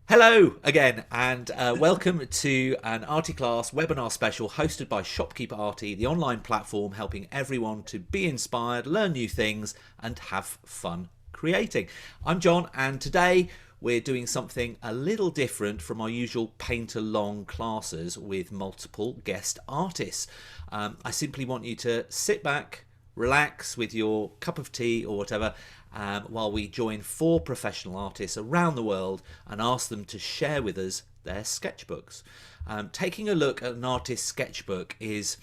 Hello again, and welcome to an Artie Class webinar special hosted by Shopkeeper Artie, the online platform helping everyone to be inspired, learn new things, and have fun creating. I'm John, and today we're doing something a little different from our usual paint-along classes with multiple guest artists. I simply want you to sit back, relax with your cup of tea or whatever, while we join 4 professional artists around the world and ask them to share with us their sketchbooks. Taking a look at an artist's sketchbook is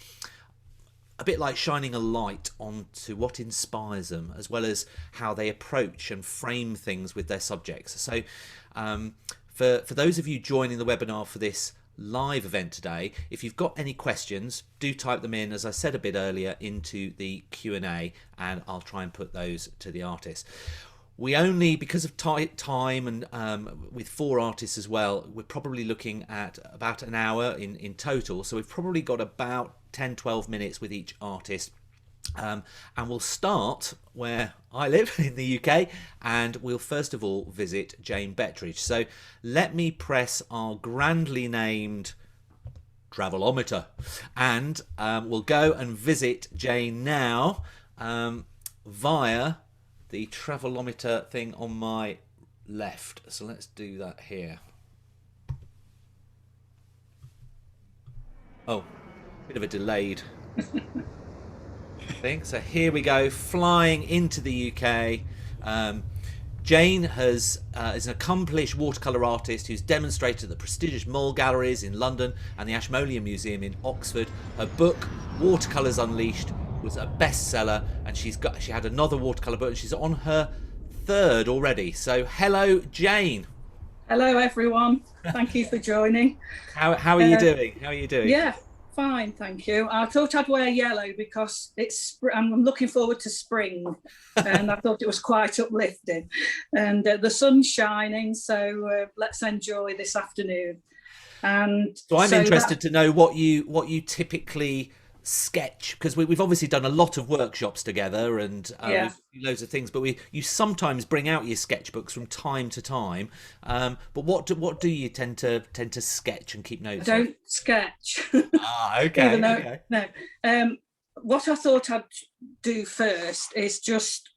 a bit like shining a light onto what inspires them, as well as how they approach and frame things with their subjects. So for those of you joining the webinar for this live event today, if you've got any questions, do type them in, as I said a bit earlier, into the Q&A, and I'll try and put those to the artists. We only, because of tight time and with 4 artists as well, we're probably looking at about an hour in total, so we've probably got about 10-12 minutes with each artist. And we'll start where I live in the UK, and we'll first of all visit Jane Betteridge. So let me press our grandly named travelometer, and we'll go and visit Jane now via the travelometer thing on my left. So let's do that here. Oh, bit of a delayed thing. So here we go, flying into the UK. Jane is an accomplished watercolour artist who's demonstrated at the prestigious Mole Galleries in London and the Ashmolean Museum in Oxford. Her book, Watercolours Unleashed, was a bestseller, and she had another watercolour book, and she's on her 3rd already. So hello, Jane. Hello, everyone. Thank you for joining. How are you doing? How are you doing? Yeah, fine, thank you. I thought I'd wear yellow because I'm looking forward to spring, and I thought it was quite uplifting. And the sun's shining, so let's enjoy this afternoon. And so I'm interested to know what you typically sketch, because we've obviously done a lot of workshops together and loads of things, but you sometimes bring out your sketchbooks from time to time. But what do you tend to sketch and keep notes? I don't sketch. Okay. Even though, Okay. No. What I thought I'd do first is just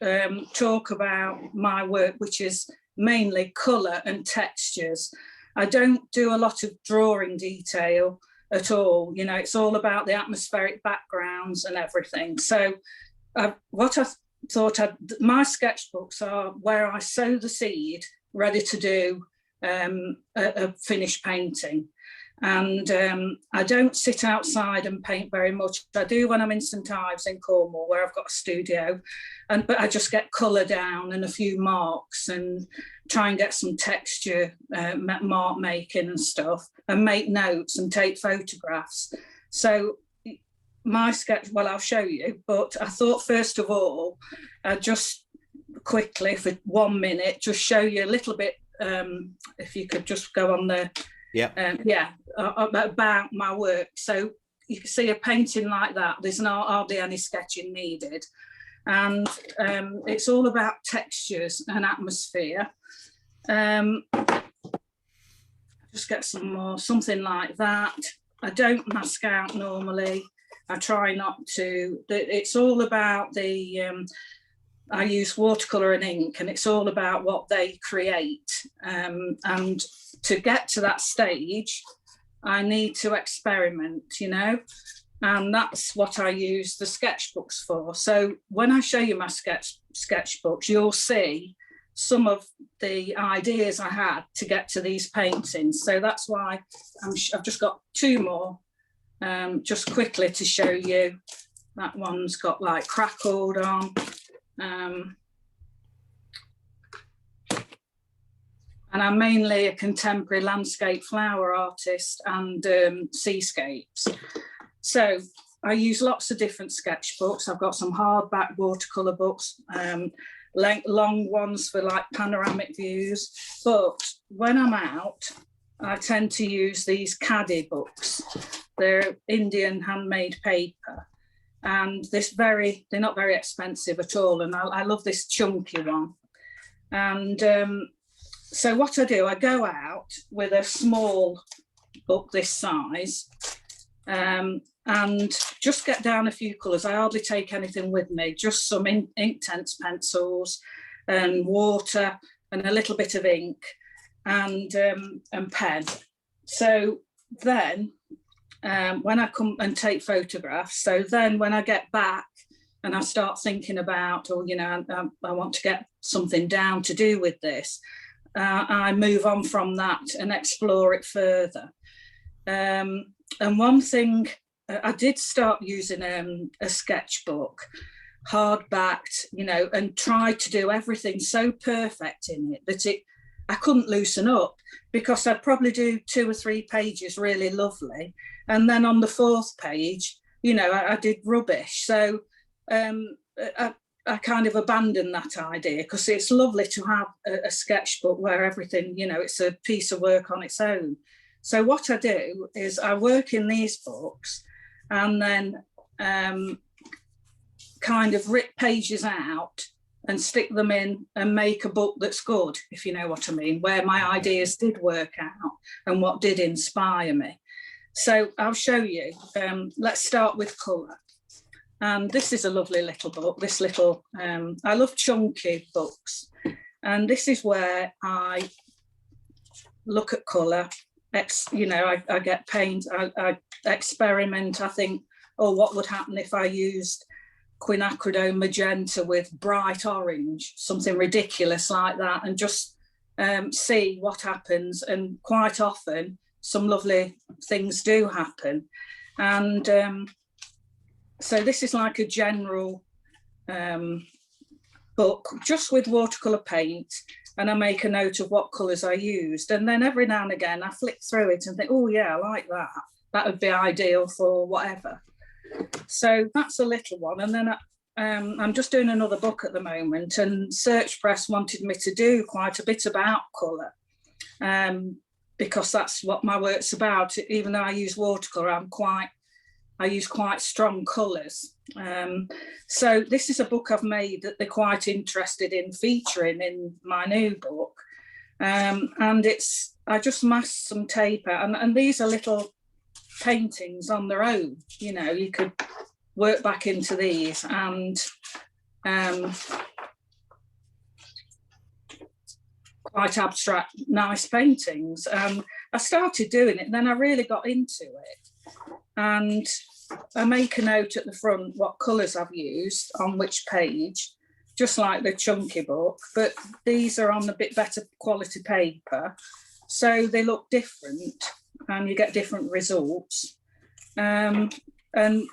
talk about my work, which is mainly colour and textures. I don't do a lot of drawing detail at all. You know, it's all about the atmospheric backgrounds and everything. So what I thought my sketchbooks are where I sow the seed ready to do a finished painting. And I don't sit outside and paint very much. I do when I'm in St Ives in Cornwall, where I've got a studio, but I just get colour down and a few marks and try and get some texture, mark making and stuff, and make notes and take photographs. So my sketch, well, I'll show you, but I thought first of all, just quickly for 1 minute, just show you a little bit, if you could just go on the about my work. So you can see a painting like that, there's hardly any sketching needed, and it's all about textures and atmosphere. Just get some more, something like that. I don't mask out normally, I try not to. It's all about I use watercolour and ink, and it's all about what they create, and to get to that stage I need to experiment, you know, and that's what I use the sketchbooks for. So when I show you my sketchbooks, you'll see some of the ideas I had to get to these paintings. So that's why I've just got 2 more just quickly to show you. That one's got like crackled on. And I'm mainly a contemporary landscape flower artist and seascapes. So I use lots of different sketchbooks. I've got some hardback watercolour books, long ones for like panoramic views. But when I'm out, I tend to use these caddy books. They're Indian handmade paper. And they're not very expensive at all. And I love this chunky one. And So what I do, I go out with a small book this size, and just get down a few colours. I hardly take anything with me, just some Inktense pencils and water and a little bit of ink and pen. So then when I come and take photographs, so then when I get back and I start thinking about, or, you know, I want to get something down to do with this, I move on from that and explore it further. And one thing, I did start using a sketchbook, hard-backed, you know, and tried to do everything so perfect in it that I couldn't loosen up, because I'd probably do 2 or 3 pages really lovely, and then on the 4th page, you know, I did rubbish. So I kind of abandoned that idea, because it's lovely to have a sketchbook where everything, you know, it's a piece of work on its own. So what I do is I work in these books and then kind of rip pages out and stick them in and make a book that's good, if you know what I mean, where my ideas did work out and what did inspire me. So I'll show you. Let's start with colour. And this is a lovely little book, this little, I love chunky books. And this is where I look at colour, you know, I get paint, I experiment, I think, oh, what would happen if I used quinacridone magenta with bright orange, something ridiculous like that, and just see what happens. And quite often, some lovely things do happen. And so this is like a general book, just with watercolour paint, and I make a note of what colours I used. And then every now and again, I flick through it and think, oh yeah, I like that. That would be ideal for whatever. So that's a little one. And then I'm just doing another book at the moment, and Search Press wanted me to do quite a bit about colour, because that's what my work's about. Even though I use watercolour, I use quite strong colours. So this is a book I've made that they're quite interested in featuring in my new book. And I just masked some tape out, and these are little paintings on their own. You know, you could work back into these, and quite abstract, nice paintings. I started doing it, and then I really got into it. And I make a note at the front what colours I've used on which page, just like the chunky book, but these are on a bit better quality paper, so they look different and you get different results. And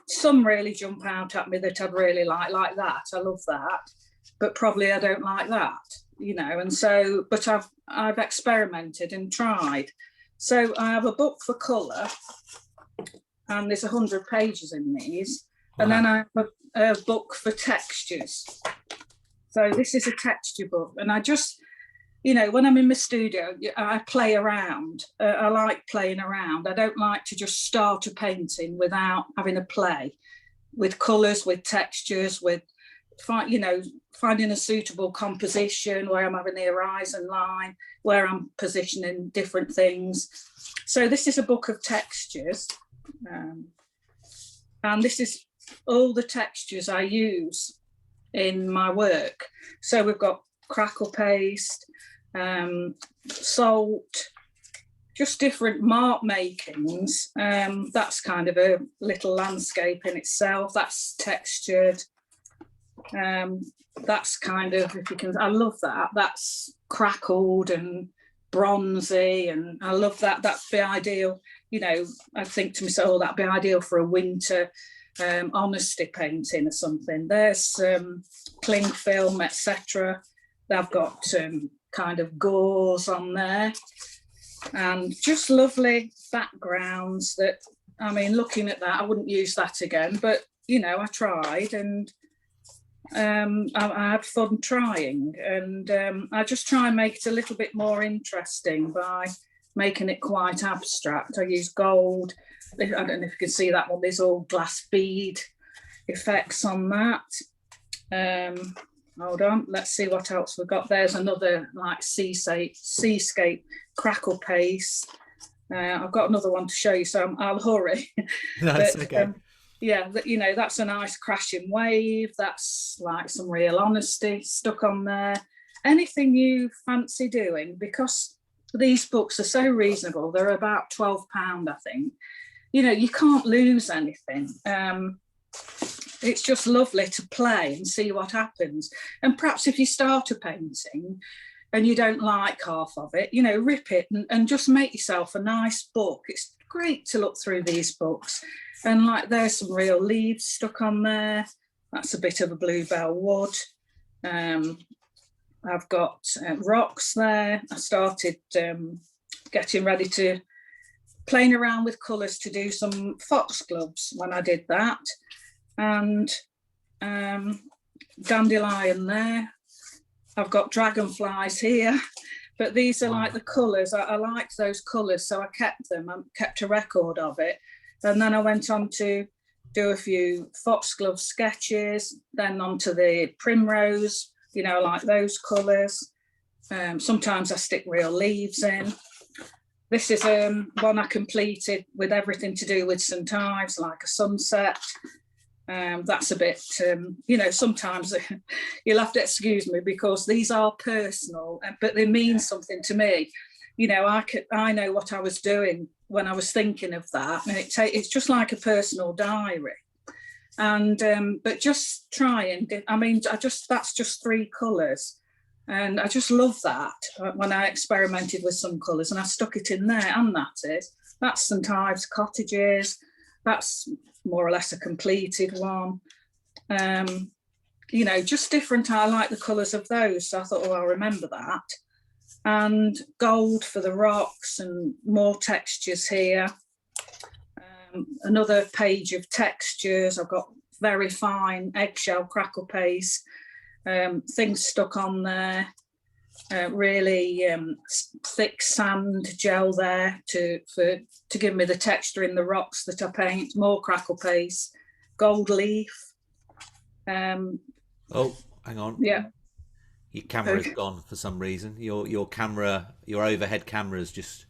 some really jump out at me that I'd really like that. I love that, but probably I don't like that, you know. And so, but I've experimented and tried. So I have a book for colour, and there's 100 pages in these. Wow. And then I have a book for textures. So this is a texture book, and I just, you know, when I'm in my studio, I play around. I like playing around. I don't like to just start a painting without having a play with colours, with textures, with, you know, finding a suitable composition where I'm having the horizon line, where I'm positioning different things. So this is a book of textures. And this is all the textures I use in my work. So we've got crackle paste, salt, just different mark makings. That's kind of a little landscape in itself. That's textured. That's kind of, if you can, I love that. That's crackled and bronzy, and I love that. That'd be ideal. You know, I think to myself, oh, that'd be ideal for a winter honesty painting or something. There's cling film, etc. I've got kind of gauze on there, and just lovely backgrounds that, I mean, looking at that, I wouldn't use that again, but, you know, I tried, and I had fun trying, and I just try and make it a little bit more interesting by making it quite abstract. I use gold. I don't know if you can see that one. There's all glass bead effects on that. hold on, let's see what else we've got. There's another like seascape crackle paste. I've got another one to show you, so I'll hurry. That's okay. Yeah, you know, that's a nice crashing wave. That's like some real honesty stuck on there. Anything you fancy doing, because these books are so reasonable. They're about £12, I think. You know, you can't lose anything. It's just lovely to play and see what happens. And perhaps if you start a painting and you don't like half of it, you know, rip it and just make yourself a nice book. It's great to look through these books. And like there's some real leaves stuck on there. That's a bit of a bluebell wood. I've got rocks there. I started getting ready to playing around with colours to do some foxgloves when I did that. And dandelion there. I've got dragonflies here, but these are like the colours. I liked those colours, so I kept them. I kept a record of it. And then I went on to do a few foxglove sketches, then onto the primrose, you know, like those colours. Sometimes I stick real leaves in. This is one I completed with everything to do with St Ives, like a sunset. That's a bit, you know, sometimes you'll have to excuse me because these are personal, but they mean something to me. You know, I know what I was doing when I was thinking of that, and it's just like a personal diary. And but just trying, I mean, that's just 3 colours, and I just love that when I experimented with some colours and I stuck it in there, and that's St Ives cottages. That's more or less a completed one. You know, just different. I like the colours of those, so I thought, oh, I'll remember that. And gold for the rocks and more textures here. Another page of textures. I've got very fine eggshell crackle paste, things stuck on there. Really thick sand gel there to give me the texture in the rocks that I paint. More crackle paste, gold leaf. Oh, hang on. Yeah. Your camera's gone for some reason. Your overhead camera's just.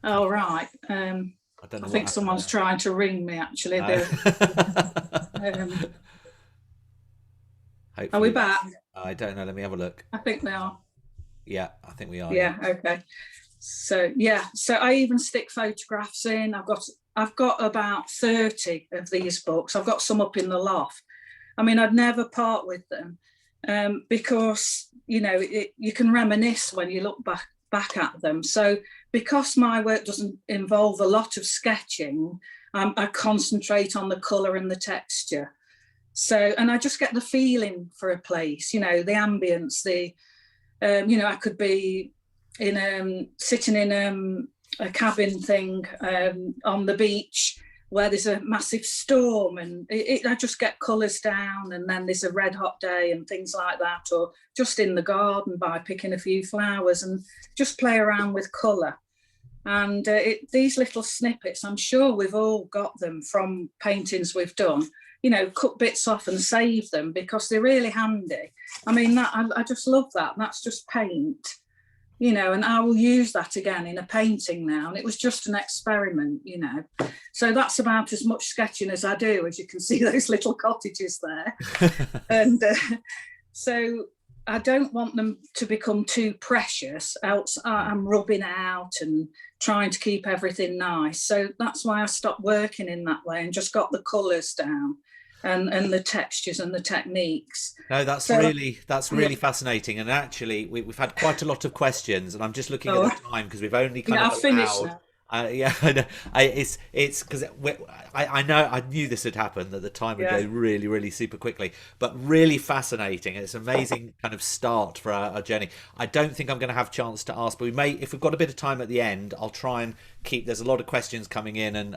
Oh right. I don't know. I think someone's trying to ring me. Actually, No. Are we back? I don't know. Let me have a look. I think they are. Yeah, I think we are. Yeah. Okay. So I even stick photographs in. I've got about 30 of these books. I've got some up in the loft. I mean, I'd never part with them because, you know, you can reminisce when you look back at them. So because my work doesn't involve a lot of sketching, I concentrate on the colour and the texture. So, and I just get the feeling for a place, you know, the ambience, you know, I could be sitting in a cabin thing on the beach where there's a massive storm, and I just get colours down, and then there's a red hot day and things like that, or just in the garden by picking a few flowers and just play around with colour. And these little snippets, I'm sure we've all got them from paintings we've done, you know, cut bits off and save them because they're really handy. I mean, I just love that. That's just paint, you know, and I will use that again in a painting now. And it was just an experiment, you know. So that's about as much sketching as I do, as you can see those little cottages there. And so I don't want them to become too precious, else I'm rubbing out and trying to keep everything nice. So that's why I stopped working in that way and just got the colours down and the textures and the techniques. No, that's really fascinating. And actually, we've had quite a lot of questions, and I'm just looking at the time because we've only kind of finished now. Yeah, I know. It's because I knew this had happened, that the time would go really, really super quickly, but really fascinating. It's an amazing kind of start for our journey. I don't think I'm going to have a chance to ask, but we may, if we've got a bit of time at the end, I'll try and keep. There's a lot of questions coming in, and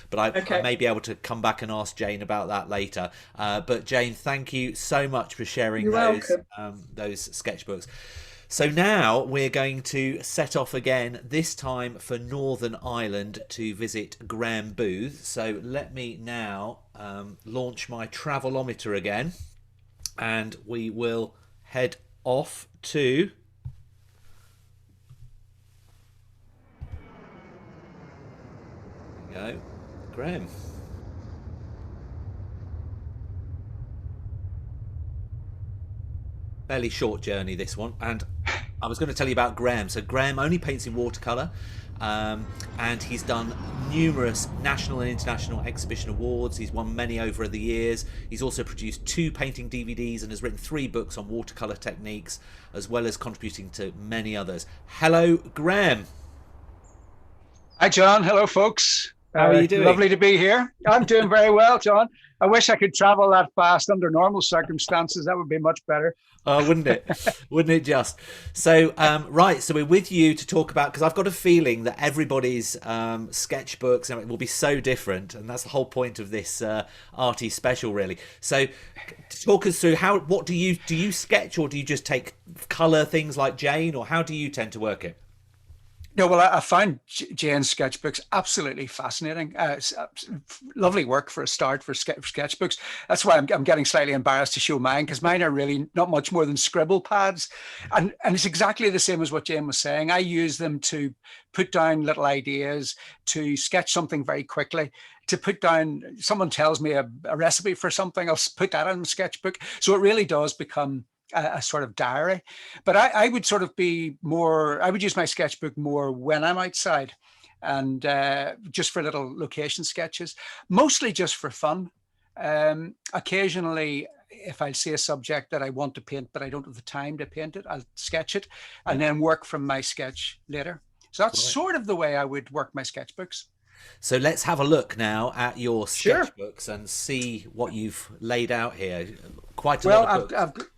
but I may be able to come back and ask Jane about that later. But Jane, thank you so much for sharing those sketchbooks. So now we're going to set off again, this time for Northern Ireland to visit Grahame Booth. So let me now launch my travelometer again. and we will head off to Grahame. Fairly short journey, this one, and I was going to tell you about Grahame. So Grahame only paints in watercolour, and he's done numerous national and international exhibition awards. He's won many over the years. He's also produced 2 painting DVDs and has written 3 books on watercolour techniques, as well as contributing to many others. Hello, Grahame. Hi, John. Hello, folks. How are you doing? Lovely to be here. I'm doing very well, John. I wish I could travel that fast under normal circumstances. That would be much better. Wouldn't it? Wouldn't it just? So, right. So we're with you to talk about, because I've got a feeling that everybody's sketchbooks will be so different, and that's the whole point of this arty special, really. So, talk us through what do you sketch, or do you just take colour things like Jane, or how do you tend to work it? No, well, I find Jane's sketchbooks absolutely fascinating. It's lovely work for a start for sketchbooks. That's why I'm getting slightly embarrassed to show mine, because mine are really not much more than scribble pads. And it's exactly the same as what Jane was saying. I use them to put down little ideas, to sketch something very quickly, to put down, someone tells me a recipe for something, I'll put that in a sketchbook. So it really does become a sort of diary. But I would sort of be more, I would use my sketchbook more when I'm outside, and just for little location sketches, mostly just for fun. Occasionally, if I see a subject that I want to paint, but I don't have the time to paint it, I'll sketch it and then work from my sketch later. So that's sort of the way I would work my sketchbooks. So let's have a look now at your sketchbooks and see what you've laid out here. Quite a lot of books.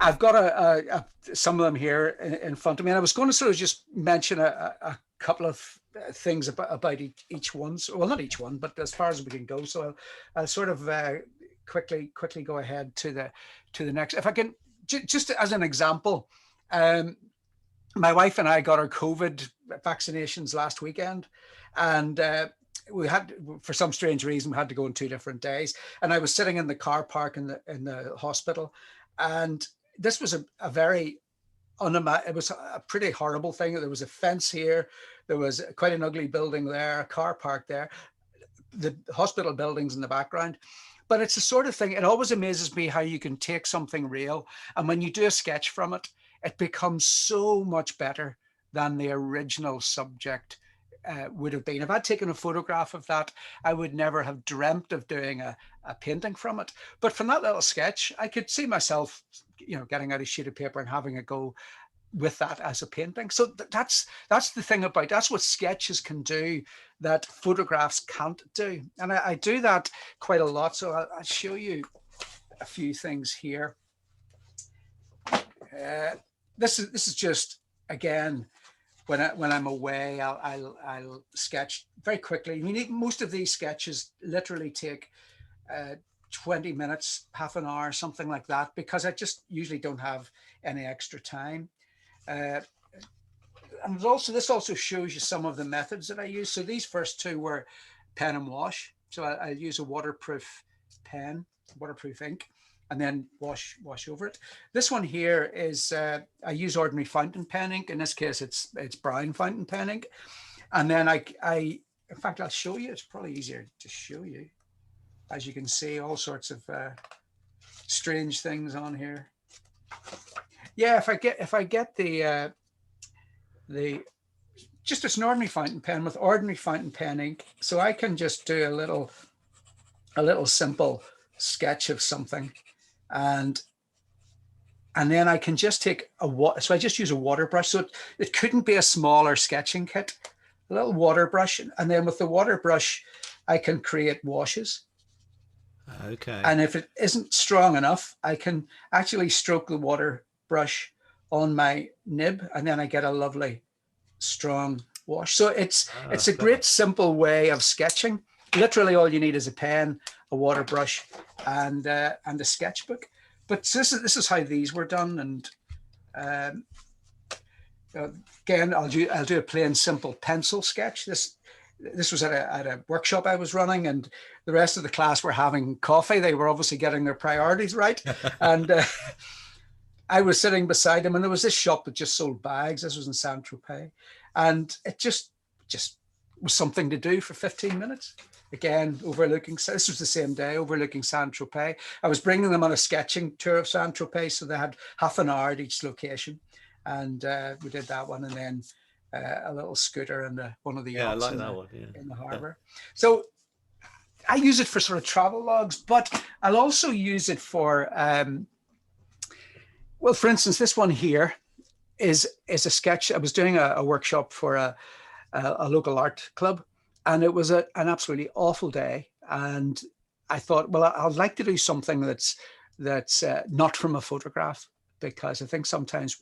I've got some of them here in front of me, and I was going to sort of just mention a couple of things about each one. So, well, not each one, but as far as we can go. So I'll sort of quickly go ahead to the next. If I can, just as an example, my wife and I got our COVID vaccinations last weekend, and we had, for some strange reason, we had to go on 2 different days. And I was sitting in the car park in the hospital, and this was a very it was a pretty horrible thing. There was a fence here, there was quite an ugly building there, a car park there, the hospital buildings in the background. But it's the sort of thing, it always amazes me how you can take something real, and when you do a sketch from it, it becomes so much better than the original subject would have been. If I'd taken a photograph of that, I would never have dreamt of doing a painting from it. But from that little sketch, I could see myself, getting out a sheet of paper and having a go with that as a painting. So that's the thing about, that's what sketches can do that photographs can't do. And I do that quite a lot. So I'll show you a few things here. This is just, again, when I'm away, I'll sketch very quickly. I mean, most of these sketches literally take 20 minutes, half an hour, something like that, because I just usually don't have any extra time. And this also shows you some of the methods that I use. So these first 2 were pen and wash. So I'll use a waterproof pen, waterproof ink, and then wash over it. This one here is, I use ordinary fountain pen ink. In this case, it's brown fountain pen ink. And then in fact, I'll show you. It's probably easier to show you. As you can see, all sorts of strange things on here. Yeah, if I get the just it's an ordinary fountain pen with ordinary fountain pen ink, so I can just do a little simple sketch of something. And then I can just take so I just use a water brush. So it couldn't be a smaller sketching kit, a little water brush. And then with the water brush, I can create washes. Okay. And if it isn't strong enough, I can actually stroke the water brush on my nib, and then I get a lovely strong wash. So it's a great simple way of sketching. Literally all you need is a pen, a water brush, and a sketchbook. But this is how these were done. And again, I'll do a plain simple pencil sketch. this was at a workshop I was running, and the rest of the class were having coffee. They were obviously getting their priorities right. And I was sitting beside them, and there was this shop that just sold bags. This was in Saint-Tropez. And it just was something to do for 15 minutes. Again, overlooking, this was the same day, overlooking Saint-Tropez. I was bringing them on a sketching tour of Saint-Tropez, so they had half an hour at each location. And we did that one, and then a little scooter and one of the yachts in the harbour. So I use it for sort of travel logs, but I'll also use it for, well, for instance, this one here is a sketch. I was doing a workshop for a local art club, and it was an absolutely awful day. And I thought, well, I'd like to do something that's not from a photograph, because I think sometimes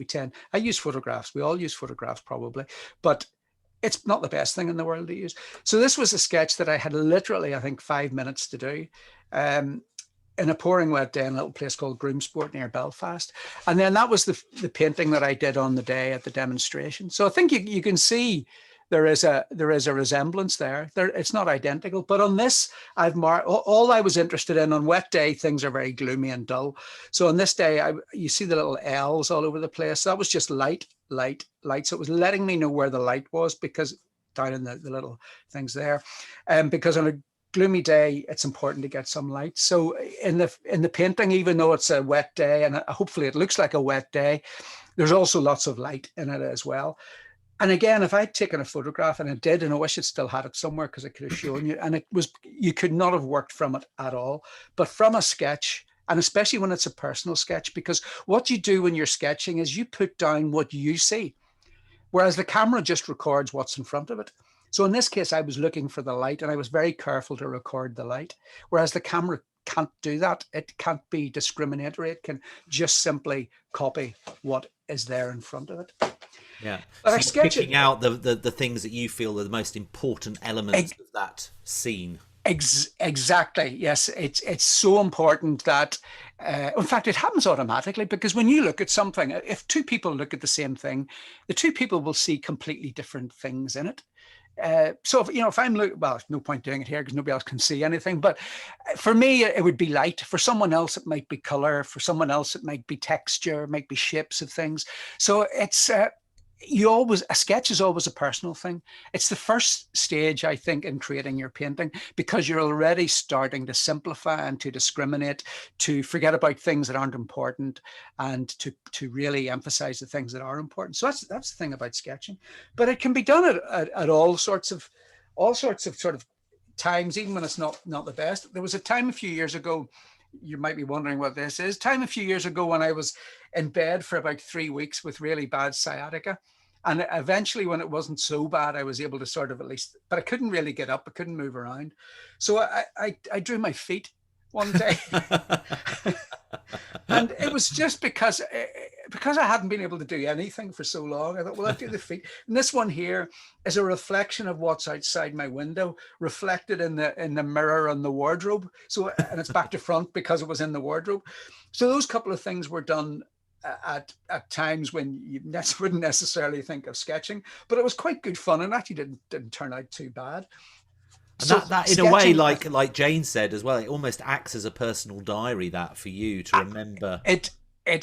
I use photographs, we all use photographs probably, but it's not the best thing in the world to use. So this was a sketch that I had literally, I think, 5 minutes to do in a pouring wet day in a little place called Groomsport near Belfast. And then that was the painting that I did on the day at the demonstration. So I think you can see there is a resemblance there. It's not identical, but on this, I've marked all I was interested in. On wet day, things are very gloomy and dull. So on this day, you see the little L's all over the place. That was just light, light, light. So it was letting me know where the light was, because down in the little things there, because on a gloomy day, it's important to get some light. So in the painting, even though it's a wet day, and hopefully it looks like a wet day, there's also lots of light in it as well. And again, if I'd taken a photograph, and I did, and I wish it still had it somewhere because I could have shown you, and you could not have worked from it at all. But from a sketch, and especially when it's a personal sketch, because what you do when you're sketching is you put down what you see, whereas the camera just records what's in front of it. So in this case, I was looking for the light, and I was very careful to record the light, whereas the camera can't do that. It can't be discriminatory. It can just simply copy what is there in front of it. Yeah, but so picking out the things that you feel are the most important elements of that scene. Exactly. Yes, it's so important that, in fact, it happens automatically, because when you look at something, if two people look at the same thing, the two people will see completely different things in it. So if I'm looking, well, no point doing it here because nobody else can see anything. But for me, it would be light. For someone else, it might be color. For someone else, it might be texture, might be shapes of things. So it's a sketch is always a personal thing. It's the first stage, I think, in creating your painting, because you're already starting to simplify and to discriminate, to forget about things that aren't important, and to really emphasize the things that are important. So that's the thing about sketching. But it can be done at all sorts of sort of times, even when it's not the best. There was a time a few years ago, you might be wondering what this is. A few years ago when I was in bed for about 3 weeks with really bad sciatica. And eventually, when it wasn't so bad, I was able to sort of at least, but I couldn't really get up. I couldn't move around. So I drew my feet one day. And it was just because I hadn't been able to do anything for so long. I thought, well, I'll do the feet. And this one here is a reflection of what's outside my window, reflected in the mirror on the wardrobe. So, and it's back to front because it was in the wardrobe. So those couple of things were done at times when you wouldn't necessarily think of sketching, but it was quite good fun, and actually didn't turn out too bad. And so that in a way, like Jane said as well, it almost acts as a personal diary, that for you to remember. It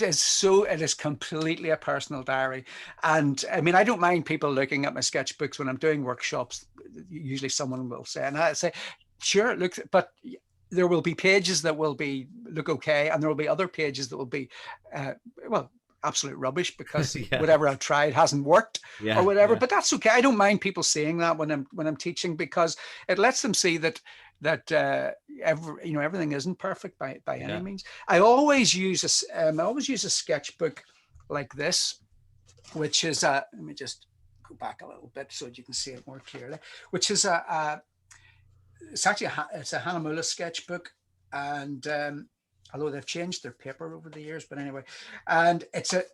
is completely a personal diary. And I mean, I don't mind people looking at my sketchbooks when I'm doing workshops. Usually someone will say, and I say, sure, look, but there will be pages that will look okay, and there will be other pages that will be absolute rubbish because whatever I've tried hasn't worked or whatever. But that's okay. I don't mind people seeing that when I'm teaching, because it lets them see that everything isn't perfect by any means. I always use a sketchbook like this, which is let me just go back a little bit so that you can see it more clearly, which is it's actually it's a Hanamula sketchbook, and although they've changed their paper over the years, but anyway, and it's a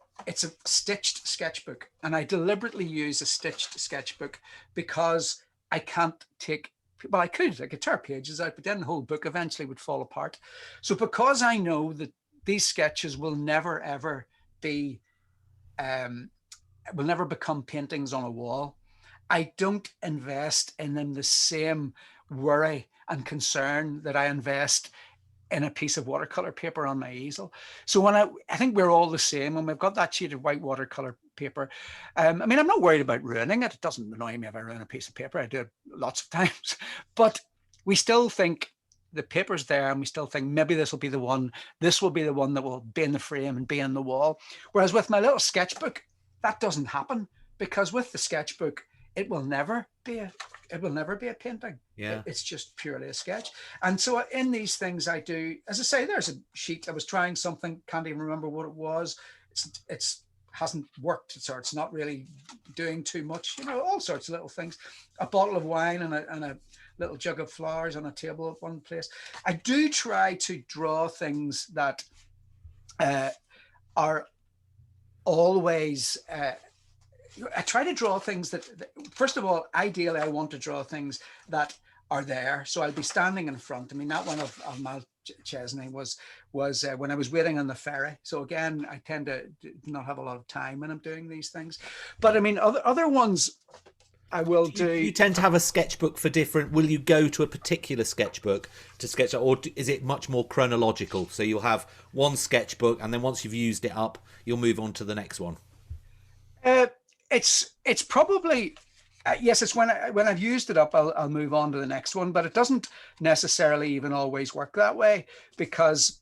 stitched sketchbook, and I deliberately use a stitched sketchbook because I can't I could tear pages out, but then the whole book eventually would fall apart. So because I know that these sketches will never ever become paintings on a wall, I don't invest in them the same worry and concern that I invest in a piece of watercolor paper on my easel. So when I think we're all the same, when we've got that sheet of white watercolor paper. I mean, I'm not worried about ruining it. It doesn't annoy me if I ruin a piece of paper. I do it lots of times, but we still think the paper's there, and we still think maybe this will be the one that will be in the frame and be in the wall. Whereas with my little sketchbook, that doesn't happen, because with the sketchbook, it will never be a painting. Yeah. It's just purely a sketch. And so in these things I do, as I say, there's a sheet. I was trying something, can't even remember what it was. It's hasn't worked, so it's not really doing too much, all sorts of little things. A bottle of wine and a little jug of flowers on a table at one place. I do try to draw things that are always I try to draw things that, first of all, ideally, I want to draw things that are there. So I'll be standing in front. I mean, that one of Mal Chesney was when I was waiting on the ferry. So again, I tend to not have a lot of time when I'm doing these things. But I mean, other ones I will do. You tend to have a sketchbook for different. Will you go to a particular sketchbook to sketch, or is it much more chronological? So you'll have one sketchbook, and then once you've used it up, you'll move on to the next one. It's probably yes. It's when I've used it up, I'll move on to the next one. But it doesn't necessarily even always work that way, because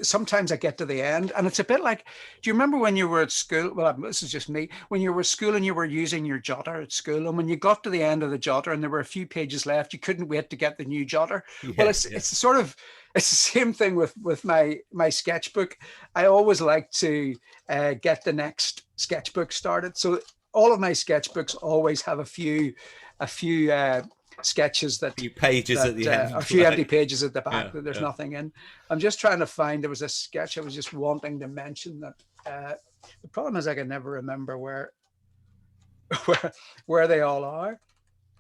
sometimes I get to the end, and it's a bit like, do you remember when you were at school? Well, this is just me. When you were at school and you were using your jotter at school, and when you got to the end of the jotter and there were a few pages left, you couldn't wait to get the new jotter. Yeah, well, it's the same thing with my sketchbook. I always like to get the next sketchbook started. So all of my sketchbooks always have a few sketches that, few pages at the end, a few empty pages at the back that there's nothing in. I'm just trying to find, there was a sketch I was just wanting to mention that the problem is I can never remember where they all are.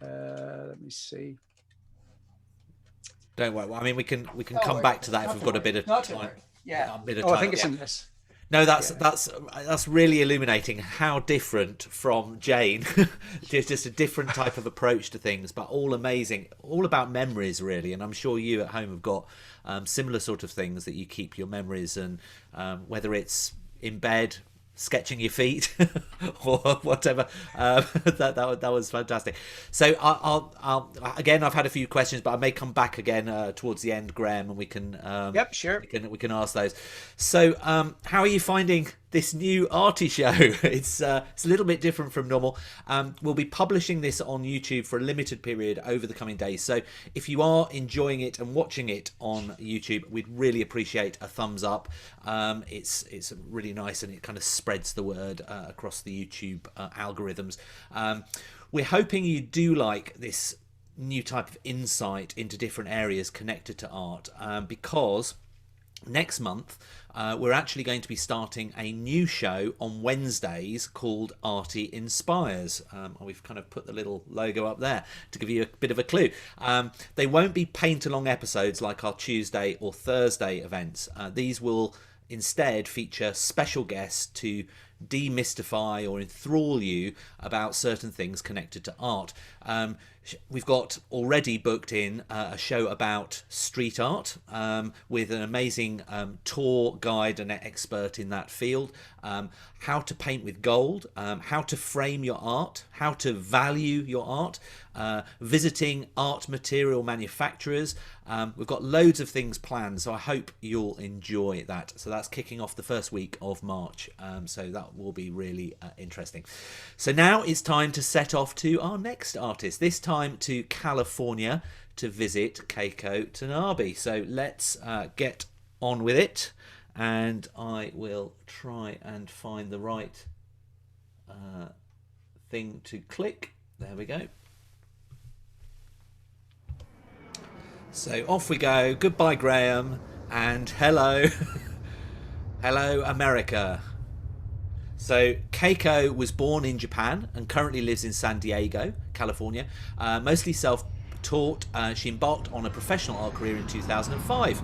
Let me see. Don't worry. I mean, we can come back to that if we've got a bit of time. Yeah. A bit of time. I think it's in this. No, that's really illuminating how different from Jane. Just a different type of approach to things, but all amazing, all about memories really. And I'm sure you at home have got similar sort of things that you keep your memories, and whether it's in bed sketching your feet or whatever. That was fantastic. So I'll again, I've had a few questions, but I may come back again towards the end, Grahame, and we can yep, sure, we can ask those. So how are you finding this new Artie show? It's a little bit different from normal. We'll be publishing this on YouTube for a limited period over the coming days. So if you are enjoying it and watching it on YouTube, we'd really appreciate a thumbs up. It's really nice, and it kind of spreads the word across the YouTube algorithms. We're hoping you do like this new type of insight into different areas connected to art, because next month we're actually going to be starting a new show on Wednesdays called Artie Inspires. We've kind of put the little logo up there to give you a bit of a clue. They won't be paint-along episodes like our Tuesday or Thursday events. These will instead feature special guests to demystify or enthrall you about certain things connected to art. We've got already booked in a show about street art with an amazing tour guide and expert in that field. How to paint with gold, how to frame your art, how to value your art, visiting art material manufacturers. We've got loads of things planned, so I hope you'll enjoy that. So that's kicking off the first week of March, so that will be really interesting. So now it's time to set off to our next artist, this time to California to visit Keiko Tanabe. So let's get on with it, and I will try and find the right thing to click. There we go. So off we go. Goodbye, Grahame, and hello. Hello, America. So Keiko was born in Japan and currently lives in San Diego, California. Mostly self-taught. She embarked on a professional art career in 2005.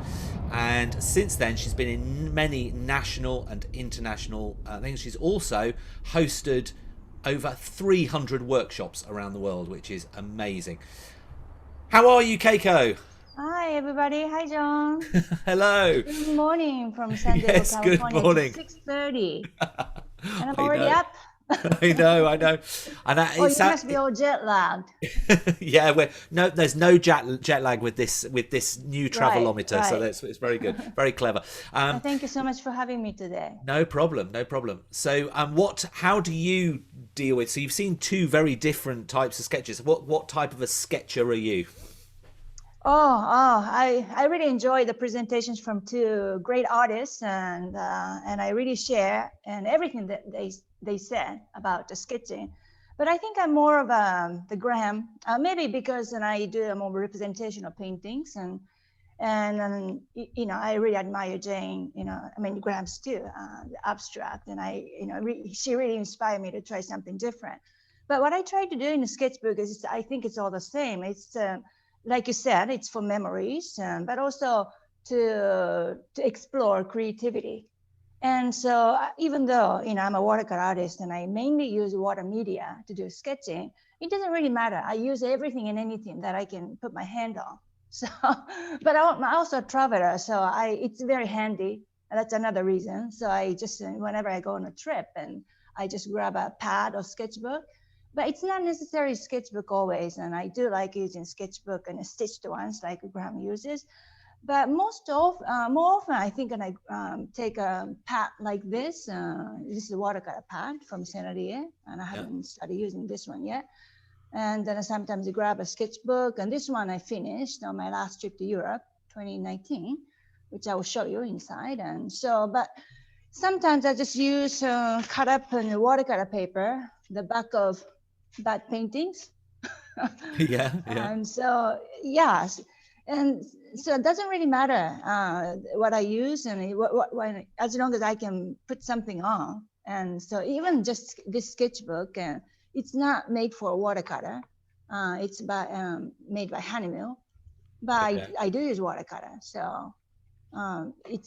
And since then, she's been in many national and international things. She's also hosted over 300 workshops around the world, which is amazing. How are you, Keiko? Hi, everybody. Hi, John. Hello. Good morning from San Diego, Yes, good California. morning. It's 6:30, and I'm I already know. up. I know. And Oh, you must be all jet lagged. yeah, there's no jet lag with this new travelometer, so right. it's very good, very clever. Thank you so much for having me today. No problem. So, how do you deal with? So you've seen two very different types of sketches. What type of a sketcher are you? I really enjoy the presentations from two great artists, and I really share and everything that they said about the sketching. But I think I'm more of the Grahame, maybe because I do a more representational paintings, and I really admire Jane. Grahame's too, the abstract, and she really inspired me to try something different. But what I try to do in the sketchbook is, I think it's all the same. It's like you said, it's for memories, but also to explore creativity. And so even though, I'm a watercolor artist and I mainly use water media to do sketching, it doesn't really matter. I use everything and anything that I can put my hand on. So, but I'm also a traveler, so it's very handy. That's another reason. So I just, whenever I go on a trip, and I just grab a pad or sketchbook. But it's not necessarily sketchbook always, and I do like using sketchbook and stitched ones like Grahame uses. But more often, I think when I take a pad like this. This is a watercolor pad from Tanabe, and I haven't started using this one yet. And then sometimes I grab a sketchbook, and this one I finished on my last trip to Europe, 2019, which I will show you inside. And so, but sometimes I just use cut up in watercolor paper, the back of bad paintings. Yeah. And so, yes. And so it doesn't really matter what I use, and as long as I can put something on. And so even just this sketchbook, it's not made for watercolor. It's made by Honeymill, but Okay. I do use watercolor, so it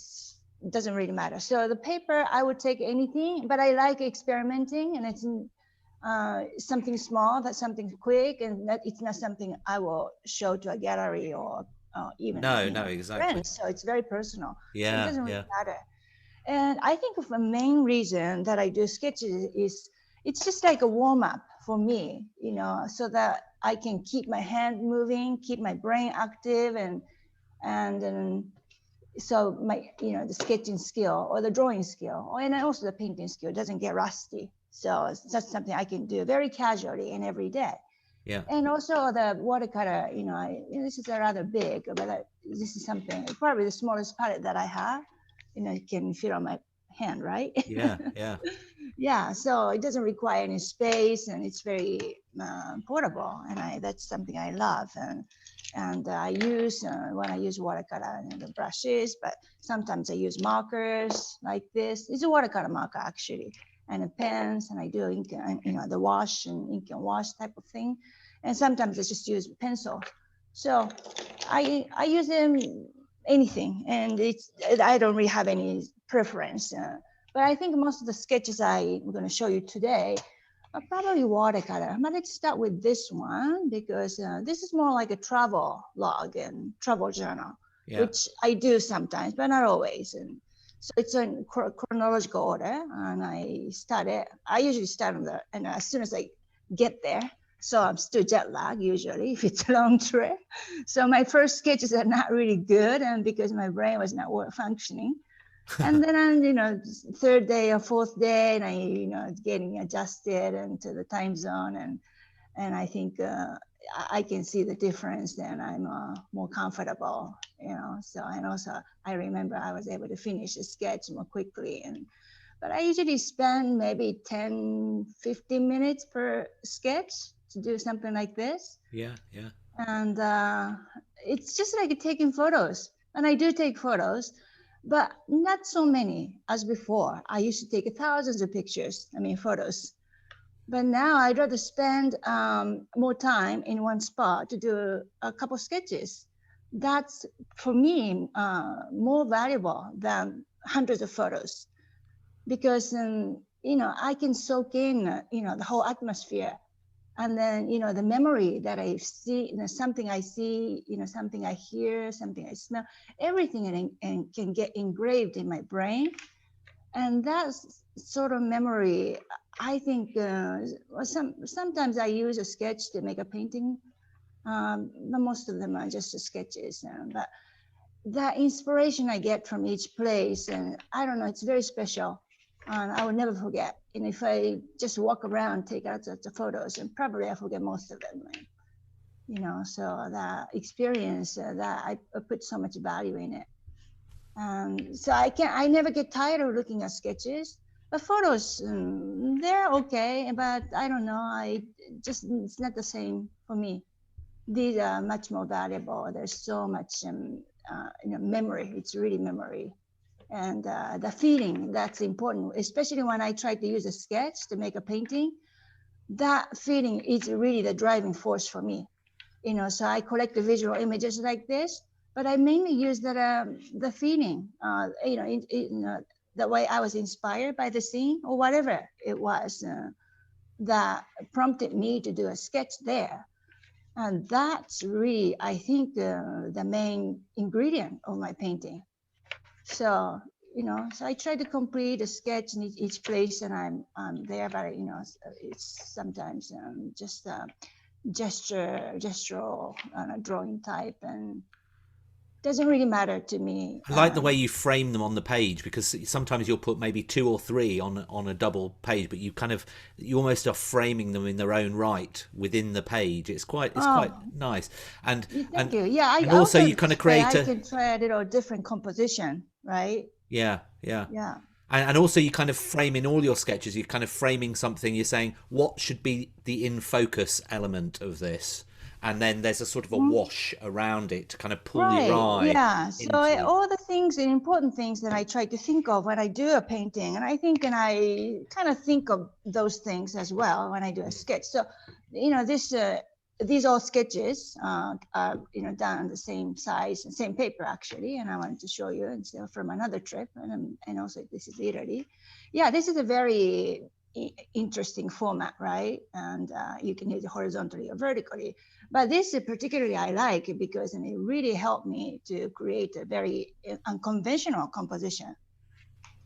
doesn't really matter. So the paper, I would take anything, but I like experimenting, and it's something small, that's something quick, and that it's not something I will show to a gallery or even exactly. friends. So it's very personal. Yeah, so it doesn't really matter. And I think the main reason that I do sketches is it's just like a warm up for me, so that I can keep my hand moving, keep my brain active, and so my the sketching skill or the drawing skill, and also the painting skill doesn't get rusty. So that's something I can do very casually and every day. Yeah. And also the watercolor, this is a rather big, but this is something probably the smallest palette that I have. It can fit on my hand, right? Yeah. Yeah. So it doesn't require any space, and it's very portable, and that's something I love. And I use when I use watercolor the brushes, but sometimes I use markers like this. It's a watercolor marker actually, and pens, and I do ink, the wash and ink and wash type of thing. And sometimes I just use pencil. So I use them anything, and I don't really have any preference. But I think most of the sketches I'm going to show you today are probably watercolor. I'm going to start with this one because this is more like a travel log and travel journal, which I do sometimes, but not always. And so it's in chronological order, and I usually start and as soon as I get there, so I'm still jet lag usually if it's a long trip. So my first sketches are not really good, and because my brain was not functioning. And then on, third day or fourth day, and I, getting adjusted into the time zone, and I think I can see the difference. Then I'm more comfortable, So, and also I remember I was able to finish a sketch more quickly, but I usually spend maybe 10, 15 minutes per sketch to do something like this. Yeah. And it's just like taking photos, and I do take photos, but not so many as before. I used to take thousands of photos. But now I'd rather spend more time in one spot to do a couple sketches. That's, for me, more valuable than hundreds of photos. Because I can soak in, the whole atmosphere. And then, the memory that I see, something I see, something I hear, something I smell, everything and can get engraved in my brain. And that's sort of memory, I think, sometimes I use a sketch to make a painting. But most of them are just sketches. But the inspiration I get from each place, and I don't know, it's very special. And I will never forget. And if I just walk around, take out the photos, and probably I forget most of them. So the experience that I put so much value in it. So I never get tired of looking at sketches, but photos, they're okay, but I don't know, it's not the same for me. These are much more valuable. There's so much, memory. It's really memory. And the feeling, that's important, especially when I try to use a sketch to make a painting. That feeling is really the driving force for me. So I collect the visual images like this, but I mainly use the feeling, the way I was inspired by the scene or whatever it was that prompted me to do a sketch there. And that's really, I think, the main ingredient of my painting. So, so I try to complete a sketch in each place, and I'm there, but it's sometimes just gestural drawing type, and doesn't really matter to me. I like the way you frame them on the page, because sometimes you'll put maybe 2 or 3 on a double page, but you almost are framing them in their own right within the page. It's quite nice. And thank you. Yeah, and also you kind of create I can try a little different composition, right? Yeah. Yeah. And also you kind of frame in all your sketches, you're kind of framing something, you're saying what should be the in focus element of this, and then there's a sort of a wash around it to kind of pull your eye. Yeah, so all the things, the important things that I try to think of when I do a painting, and I kind of think of those things as well when I do a sketch. So, these all sketches are, done on the same size and same paper actually, and I wanted to show you, and so from another trip, and also this is Italy. Yeah, this is a very interesting format, right? And you can use it horizontally or vertically. But this particularly I like because it really helped me to create a very unconventional composition.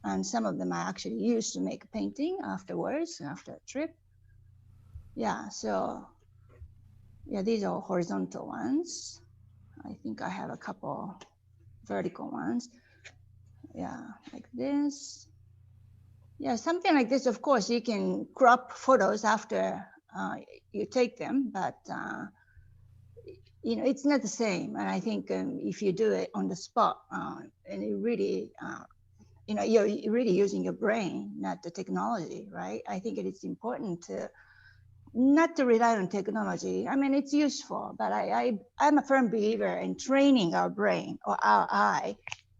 And some of them I actually used to make a painting afterwards, after a trip. Yeah, so yeah, these are horizontal ones. I think I have a couple vertical ones. Yeah, like this. Yeah, something like this, of course, you can crop photos after you take them, but it's not the same. And I think if you do it on the spot, and you really, you're really using your brain, not the technology, right? I think it is important to not to rely on technology. I mean, it's useful, but I'm a firm believer in training our brain or our eye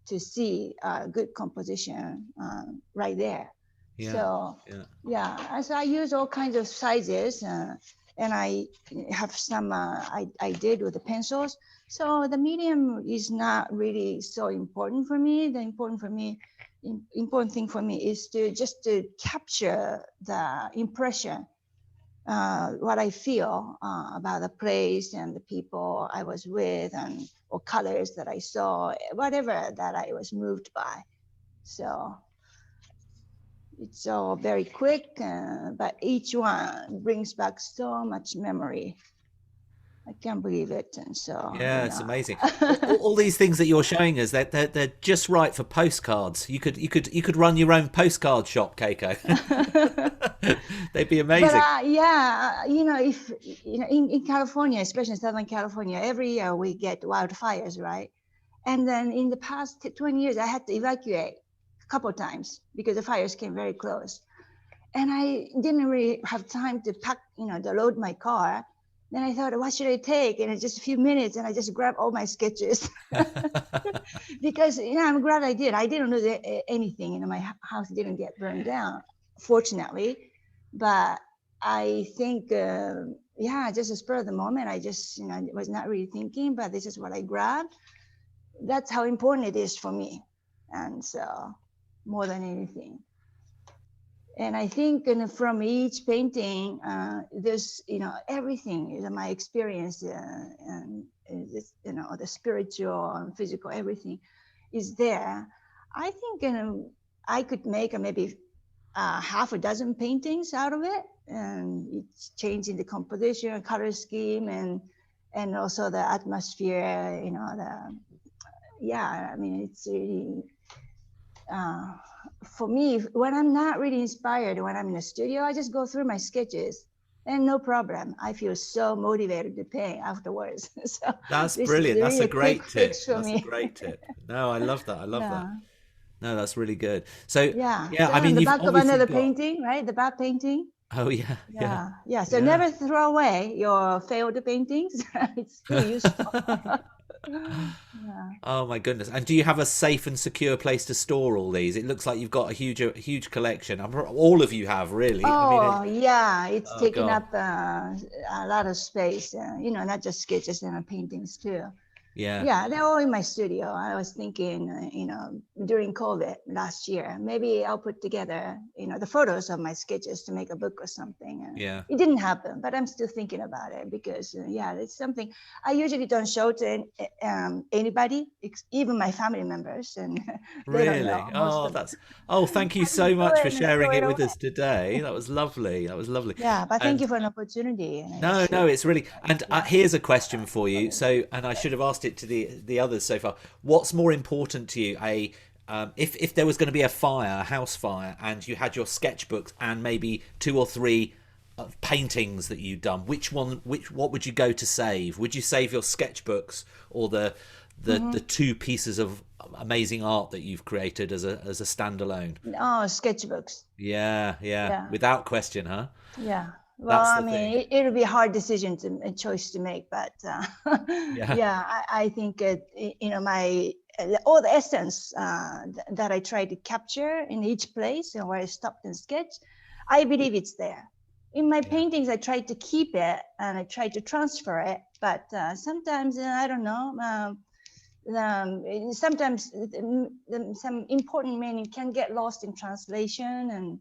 to see good composition right there. Yeah. So so I use all kinds of sizes, and I have some I did with the pencils. So the medium is not really so important for me. The important thing for me is to capture the impression, what I feel about the place and the people I was with, or colors that I saw, whatever that I was moved by. So it's all very quick, but each one brings back so much memory. I can't believe it. And so it's amazing. all these things that you're showing us, they're just right for postcards. You could run your own postcard shop, Keiko. They'd be amazing. But if in California, especially in Southern California, every year we get wildfires, right? And then in the past 20 years, I had to evacuate a couple of times because the fires came very close, and I didn't really have time to pack, to load my car. Then I thought, what should I take? And in just a few minutes, and I just grabbed all my sketches because I'm glad I did. I didn't lose anything. My house didn't get burned down, fortunately. But I think, just a spur of the moment, I just, was not really thinking, but this is what I grabbed. That's how important it is for me. And so, more than anything. And I think from each painting, there's, everything, my experience and this, the spiritual and physical, everything is there. I think I could make maybe half a dozen paintings out of it, and it's changing the composition, color scheme, and also the atmosphere. I mean, it's really. For me, when I'm not really inspired, when I'm in the studio, I just go through my sketches and no problem. I feel so motivated to paint afterwards. So that's brilliant. That's a great tip. That's a great tip. No, I love that. I love that. No, that's really good. So yeah, I mean, the you've back of obviously another got... painting, right? The back painting. Oh yeah. So never throw away your failed paintings. It's still useful. Oh my goodness! And do you have a safe and secure place to store all these? It looks like you've got a huge collection. All of you have, really. Oh, it's taking up a lot of space. Not just sketches and paintings too. Yeah, they're all in my studio. I was thinking, during COVID last year, maybe I'll put together, the photos of my sketches to make a book or something. And it didn't happen, but I'm still thinking about it because, it's something I usually don't show to anybody, even my family members. And they don't know, thank you so much for sharing it with us today. That was lovely. Yeah, but thank you for an opportunity. No, it's really. And here's a question for you. So, and I should have asked it to the others so far. What's more important to you? If there was going to be a house fire, and you had your sketchbooks and maybe 2 or 3 paintings that you'd done, what would you go to save? Would you save your sketchbooks or the 2 pieces of amazing art that you've created as a standalone? Oh, sketchbooks. Yeah. Without question, huh? Yeah. Well, I mean, it'll be a hard choice to make, but I think all the essence that I try to capture in each place and where I stopped and sketch, I believe it's there. In my paintings, I try to keep it and I try to transfer it, but sometimes I don't know. Sometimes some important meaning can get lost in translation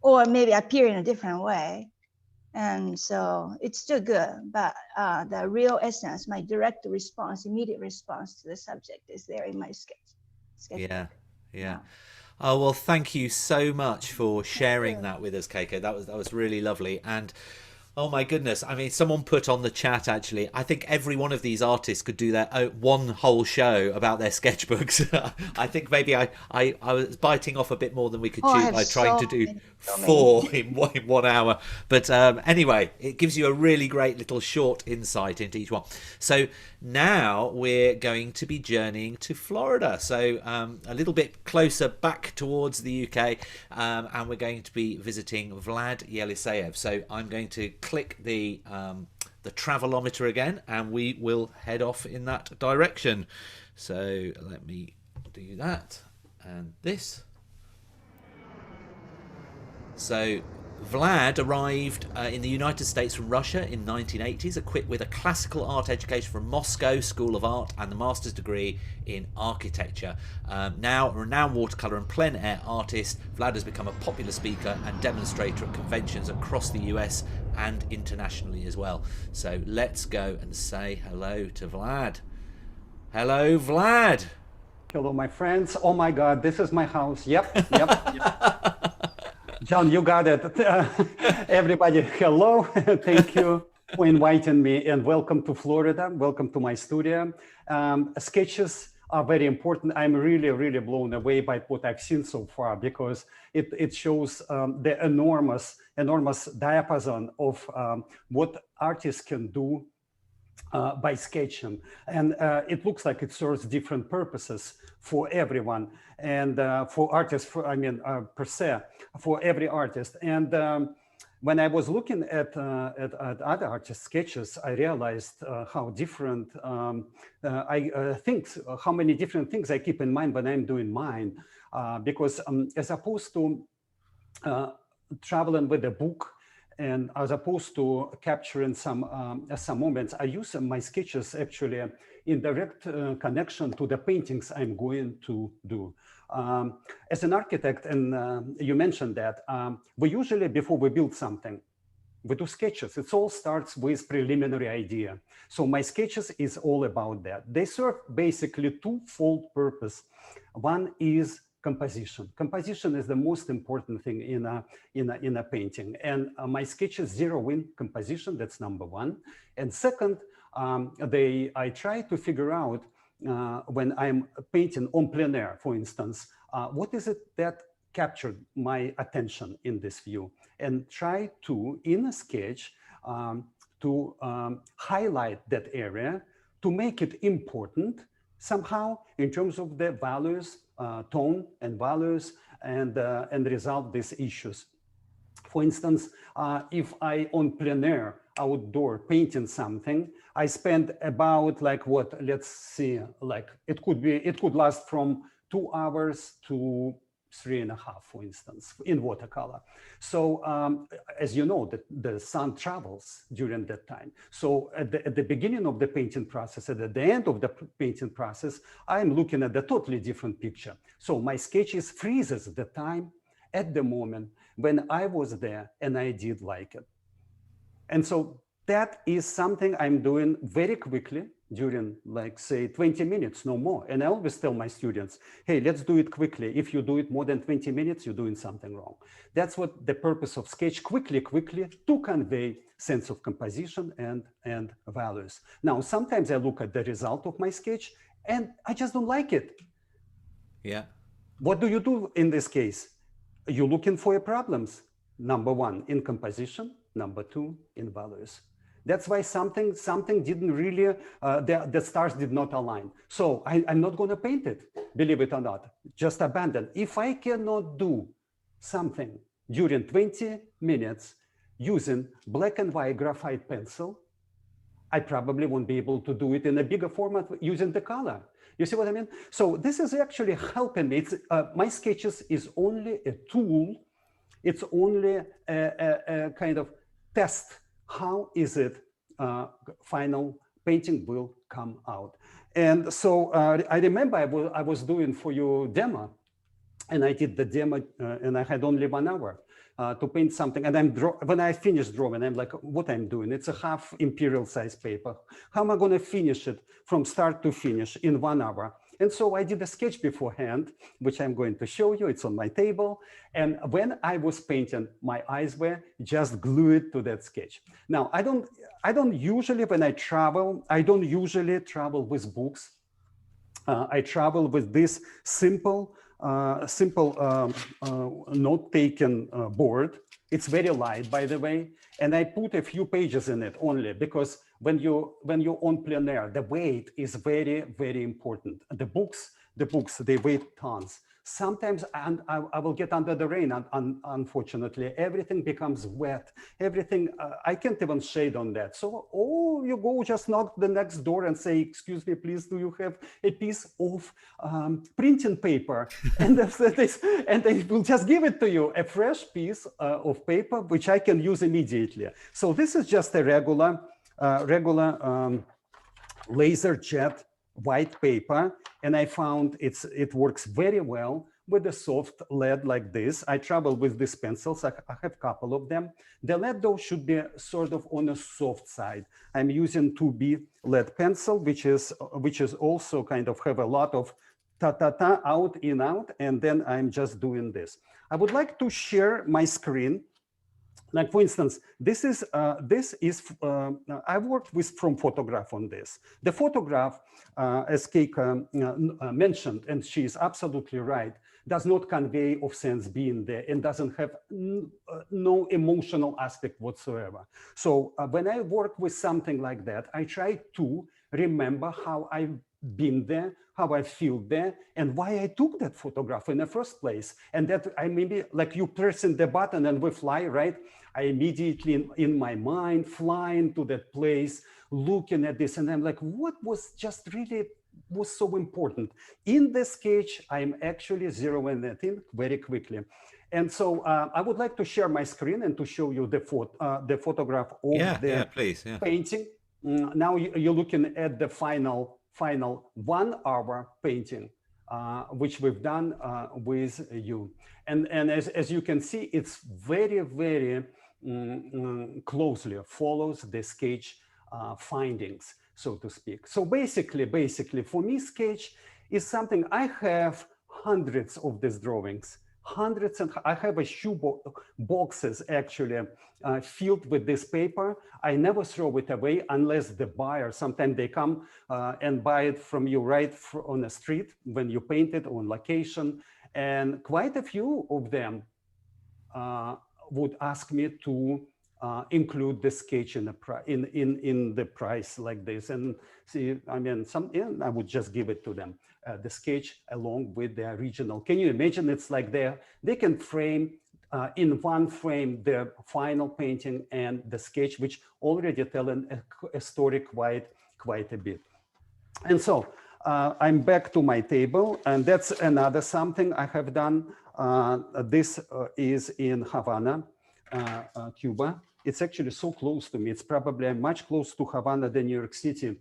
or maybe appear in a different way. And so it's still good, but the real essence, my direct response, immediate response to the subject is there in my sketch. Yeah. Oh, well, thank you so much for sharing that with us, Keiko. That was really lovely. And oh my goodness, I mean, someone put on the chat, actually, I think every one of these artists could do their one whole show about their sketchbooks. I think maybe I was biting off a bit more than we could chew by trying to do 4 in 1 hour. But anyway, it gives you a really great little short insight into each one. So now we're going to be journeying to Florida. So a little bit closer back towards the UK, and we're going to be visiting Vlad Yeliseyev. So I'm going to click the travelometer again, and we will head off in that direction. So let me do that and this. So Vlad arrived in the United States from Russia in 1980s, equipped with a classical art education from Moscow School of Art and the master's degree in architecture. Now a renowned watercolour and plein air artist, Vlad has become a popular speaker and demonstrator at conventions across the US and internationally as well. So let's go and say hello to Vlad. Hello, Vlad. Hello, my friends. Oh my God, this is my house. Yep. John, you got it. Everybody, hello. Thank you for inviting me, and welcome to Florida. Welcome to my studio. Sketches are very important. I'm really blown away by what I've seen so far, because it shows the enormous diapason of what artists can do by sketching, and it looks like it serves different purposes for everyone, and for artists, per se, for every artist. And when I was looking at other artists' sketches, I realized how different how many different things I keep in mind when I'm doing mine, because as opposed to traveling with a book And as opposed to capturing some moments, I use my sketches actually in direct connection to the paintings I'm going to do. As an architect, and you mentioned that, we usually, before we build something, we do sketches. It all starts with preliminary idea. So my sketches is all about that. They serve basically twofold purpose. One is composition. Composition is the most important thing in a painting. And my sketches zero in composition, that's number one. And second, I try to figure out when I'm painting en plein air, for instance, what is it that captured my attention in this view, and try to, in a sketch, to highlight that area, to make it important somehow in terms of the values, tone and values, and resolve these issues. For instance, if I en plein air, outdoor painting something, I spend about like what, let's see, like it could last from 2 hours to 3.5, for instance, in watercolor. So as you know, the sun travels during that time. So at the beginning of the painting process, at the end of the painting process, I'm looking at a totally different picture. So my sketches freezes the time at the moment when I was there and I did like it. And so that is something I'm doing very quickly during, like, say, 20 minutes, no more. And I always tell my students, hey, let's do it quickly. If you do it more than 20 minutes, you're doing something wrong. That's what the purpose of sketch, quickly to convey sense of composition and values. Now, sometimes I look at the result of my sketch and I just don't like it. Yeah. What do you do in this case? You're looking for your problems. Number one, in composition. Number two, in values. That's why something didn't really, the stars did not align. So I'm not going to paint it, believe it or not, just abandon. If I cannot do something during 20 minutes using black and white graphite pencil, I probably won't be able to do it in a bigger format using the color. You see what I mean? So this is actually helping me. My sketches is only a tool. It's only a kind of test. How is it final painting will come out? And so I remember I was doing for you demo, and I did the demo, and I had only 1 hour to paint something. And when I finished drawing, I'm like, what I'm doing? It's a half imperial size paper. How am I going to finish it from start to finish in 1 hour? And so I did a sketch beforehand, which I'm going to show you. It's on my table. And when I was painting, my eyes were just glued to that sketch. Now, I don't usually, when I travel, I don't usually travel with books. I travel with this simple note-taking board. It's very light, by the way. And I put a few pages in it only because when you're en plein air, the weight is very, very important. The books, they weigh tons. Sometimes, and I will get under the rain, unfortunately, everything becomes wet. Everything, I can't even shade on that. So, you go just knock the next door and say, excuse me, please, do you have a piece of printing paper? And they will just give it to you, a fresh piece of paper, which I can use immediately. So this is just a regular laser jet white paper, and I found it works very well with a soft lead like this. I travel with these pencils. I have a couple of them. The lead, though, should be sort of on a soft side. I'm using 2B lead pencil, which is also kind of have a lot of ta-ta-ta, out, in, out, and then I'm just doing this. I would like to share my screen. Like, for instance, this is I worked from photograph on this. The photograph, as Keiko mentioned, and she is absolutely right, does not convey of sense being there and doesn't have no emotional aspect whatsoever. So when I work with something like that, I try to remember how I've been there, how I feel there, and why I took that photograph in the first place. And that I maybe, like you pressing the button and we fly, right? I immediately in my mind flying to that place, looking at this, and I'm like, what was just really was so important. In the sketch, I'm actually zeroing it in very quickly. And so I would like to share my screen and to show you the photograph of the please, painting. Now you're looking at the final 1 hour painting, which we've done with you. And as you can see, it's very, very closely follows the sketch findings, so to speak. So basically, for me, sketch is something, I have hundreds of these drawings, hundreds, and I have a shoe boxes actually filled with this paper. I never throw it away unless the buyer, sometimes they come and buy it from you right on the street when you paint it on location. And quite a few of them would ask me to include the sketch in the price like this. And see, I mean, I would just give it to them, the sketch along with the original. Can you imagine? It's like they can frame in one frame the final painting and the sketch, which already tell a story quite a bit. And so I'm back to my table, and that's another something I have done. This is in Havana, Cuba. It's actually so close to me. It's probably much close to Havana than New York City.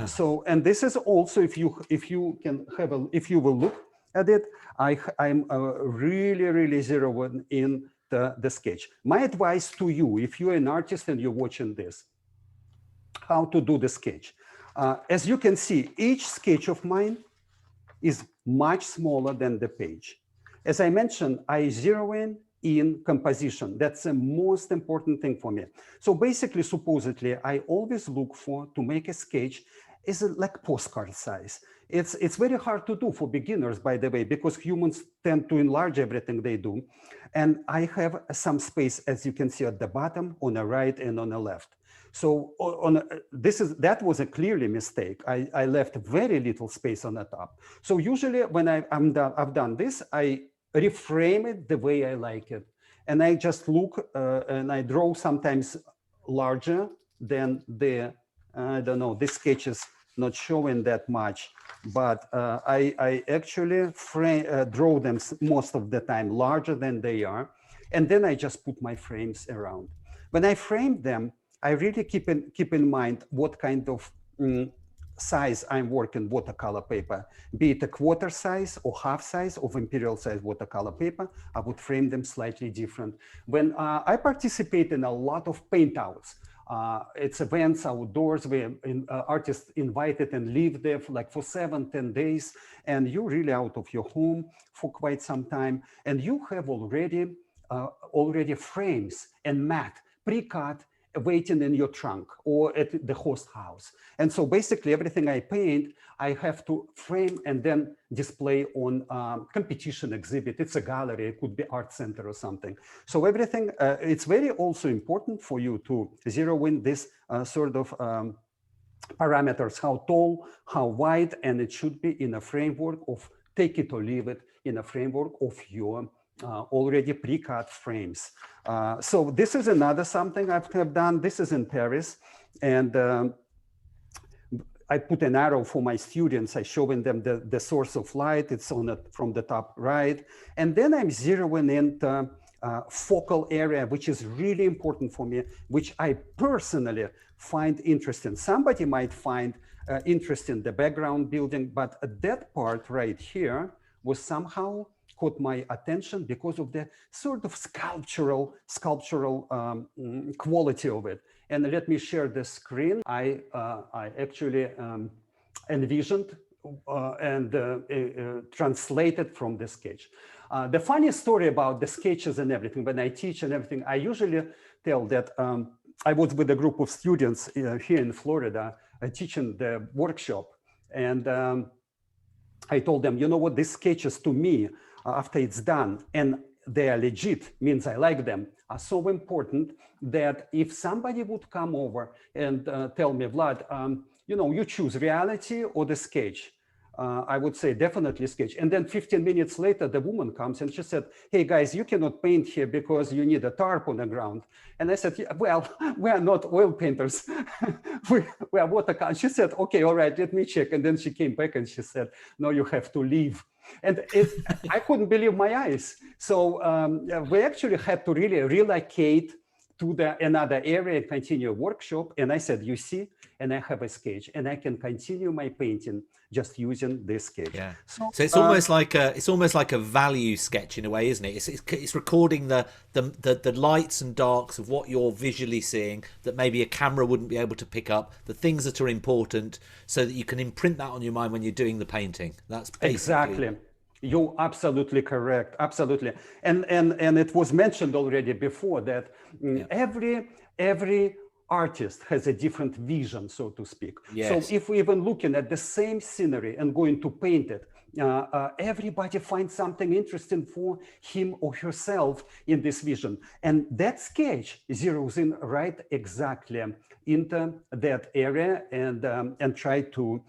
So, and this is also, if you will look at it, I'm really zeroing in the sketch. My advice to you, if you're an artist and you're watching this, how to do the sketch. As you can see, each sketch of mine is much smaller than the page. As I mentioned, I zero in composition. That's the most important thing for me. So basically, supposedly, I always look to make a sketch is like postcard size. It's very hard to do for beginners, by the way, because humans tend to enlarge everything they do. And I have some space, as you can see at the bottom, on the right and on the left. So that was a clearly mistake. I left very little space on the top. So usually when I've done this, I reframe it the way I like it. And I just look and I draw sometimes larger than I don't know, this sketch is not showing that much, but I actually draw them most of the time larger than they are. And then I just put my frames around. When I frame them, I really keep in mind what kind of size I'm working watercolor paper, be it a quarter size or half size of imperial size watercolor paper. I would frame them slightly different. When I participate in a lot of paint outs, it's events outdoors where artists invited and live there for 7-10 days, and you're really out of your home for quite some time, and you have already frames and mat pre-cut waiting in your trunk or at the host house. And so basically everything I paint, I have to frame and then display on competition exhibit. It's a gallery, it could be art center or something. So everything, it's very also important for you to zero in this sort of parameters, how tall, how wide, and it should be in a framework of take it or leave it, in a framework of your already pre-cut frames. So this is another something I've done. This is in Paris, and I put an arrow for my students. I showing them the source of light. It's on from the top right, and then I'm zeroing in the focal area, which is really important for me, which I personally find interesting. Somebody might find interesting the background building, but that part right here was somehow caught my attention because of the sort of sculptural quality of it. And let me share the screen. I actually envisioned and translated from the sketch. The funny story about the sketches and everything, when I teach and everything, I usually tell that I was with a group of students here in Florida teaching the workshop. And I told them, you know what, these sketches to me, after it's done and they are legit, means I like them, are so important that if somebody would come over and tell me, Vlad, you know, you choose reality or the sketch, I would say definitely sketch. And then 15 minutes later, the woman comes and she said, hey guys, you cannot paint here because you need a tarp on the ground. And I said, yeah, well, we are not oil painters. we are watercolor. She said, okay, all right, let me check. And then she came back and she said, no, you have to leave. And I couldn't believe my eyes. So we actually had to really relocate to another area and continue a workshop. And I said, you see, and I have a sketch and I can continue my painting just using this sketch. Yeah. So it's almost like a value sketch in a way, isn't it? It's recording the lights and darks of what you're visually seeing that maybe a camera wouldn't be able to pick up, the things that are important, so that you can imprint that on your mind when you're doing the painting. That's basically... Exactly. You're absolutely correct. Absolutely. And it was mentioned already before that every artist has a different vision, so to speak. Yes. So if we're even looking at the same scenery and going to paint it, everybody finds something interesting for him or herself in this vision. And that sketch zeroes in right exactly into that area and try to,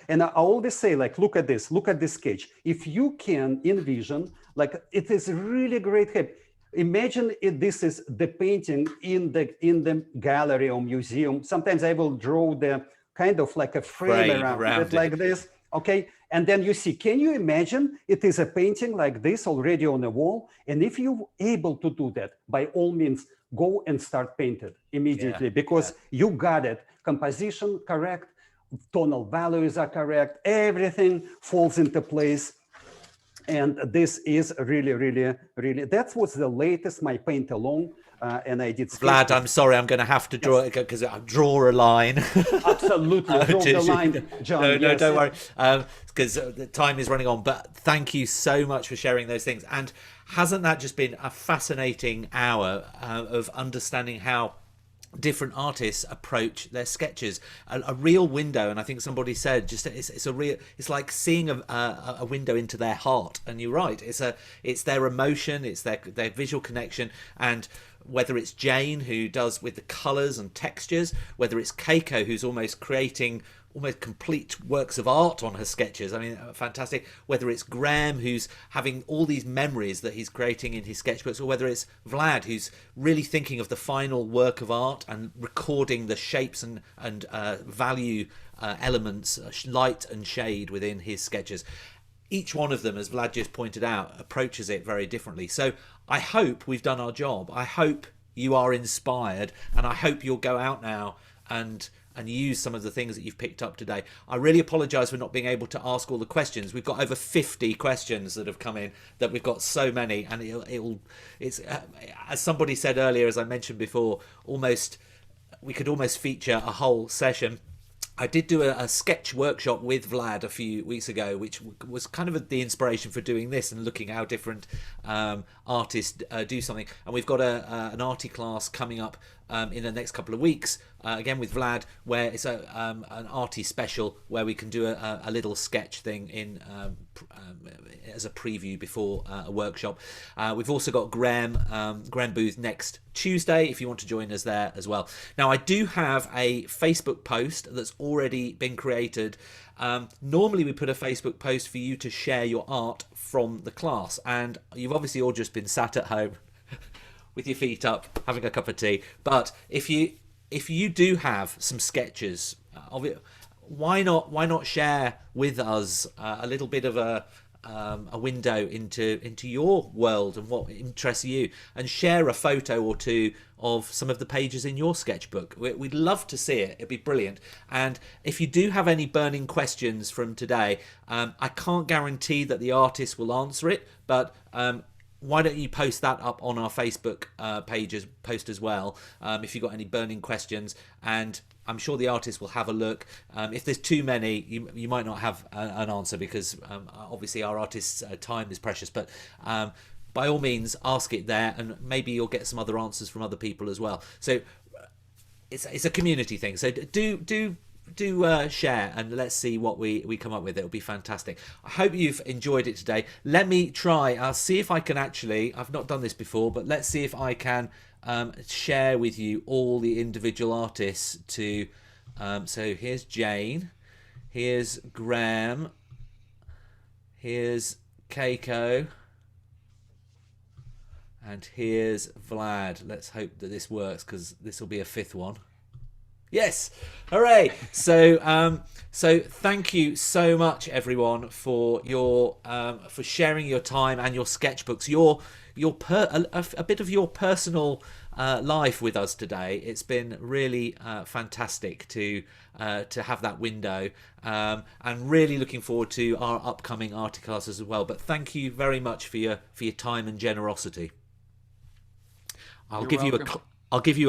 and I always say, like, look at this sketch. If you can envision, like, it is really great help. Imagine if this is the painting in the gallery or museum. Sometimes I will draw the kind of like a frame around it like this. Okay. And then you see, can you imagine it is a painting like this already on the wall? And if you're able to do that, by all means, go and start painting immediately because you got it. Composition correct, tonal values are correct, everything falls into place. And this is really, really, really, that was the latest, my paint along. And I did. Vlad, I'm sorry, I'm going to have to draw it because I draw a line. Absolutely, draw the line, John. No, don't worry, because the time is running on. But thank you so much for sharing those things. And hasn't that just been a fascinating hour of understanding how different artists approach their sketches, a real window? And I think somebody said just it's like seeing a window into their heart. And you're right, it's their emotion, it's their visual connection. And whether it's Jane, who does with the colors and textures, whether it's Keiko, who's almost creating almost complete works of art on her sketches. I mean, fantastic. Whether it's Grahame, who's having all these memories that he's creating in his sketchbooks, or whether it's Vlad, who's really thinking of the final work of art and recording the shapes and value elements, light and shade within his sketches. Each one of them, as Vlad just pointed out, approaches it very differently. So I hope we've done our job. I hope you are inspired, and I hope you'll go out now and use some of the things that you've picked up today. I really apologise for not being able to ask all the questions. We've got over 50 questions that have come in, that we've got so many, and it's as somebody said earlier, as I mentioned before, we could almost feature a whole session. I did do a sketch workshop with Vlad a few weeks ago, which was kind of the inspiration for doing this and looking how different artists do something. And we've got an arty class coming up in the next couple of weeks, again with Vlad, where it's an arty special where we can do a little sketch thing in as a preview before a workshop. We've also got Grahame Booth next Tuesday, if you want to join us there as well. Now, I do have a Facebook post that's already been created. Normally we put a Facebook post for you to share your art from the class, and you've obviously all just been sat at home with your feet up having a cup of tea. But if you do have some sketches of it, why not share with us a little bit of a window into your world and what interests you, and share a photo or two of some of the pages in your sketchbook. We'd love to see it. It'd be brilliant. And if you do have any burning questions from today, I can't guarantee that the artist will answer it, but why don't you post that up on our Facebook post as well, if you've got any burning questions, and I'm sure the artist will have a look. If there's too many, you might not have an answer, because obviously our artist's time is precious, but by all means ask it there, and maybe you'll get some other answers from other people as well. So it's a community thing, so do share, and let's see what we come up with. It'll be fantastic. I hope you've enjoyed it today. Let me try, I'll see if I can I've not done this before, but let's see if I can share with you all the individual artists to so here's Jane, here's Grahame, Here's Keiko. And here's Vlad. Let's hope that this works, because this will be a 5th one. Yes, hooray! So, so thank you so much, everyone, for your for sharing your time and your sketchbooks, a bit of your personal life with us today. It's been really fantastic to have that window, and really looking forward to our upcoming arty classes as well. But thank you very much for your time and generosity. I'll give you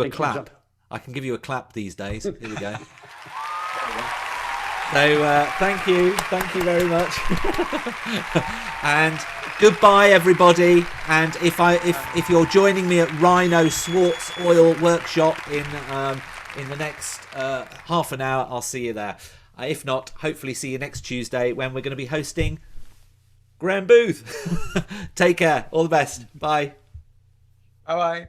a clap. I can give you a clap these days. Here we go. So thank you very much, and goodbye, everybody. And if you're joining me at Rhino Swartz Oil Workshop in the next half an hour, I'll see you there. If not, hopefully see you next Tuesday when we're going to be hosting Grahame Booth. Take care. All the best. Bye. Bye bye.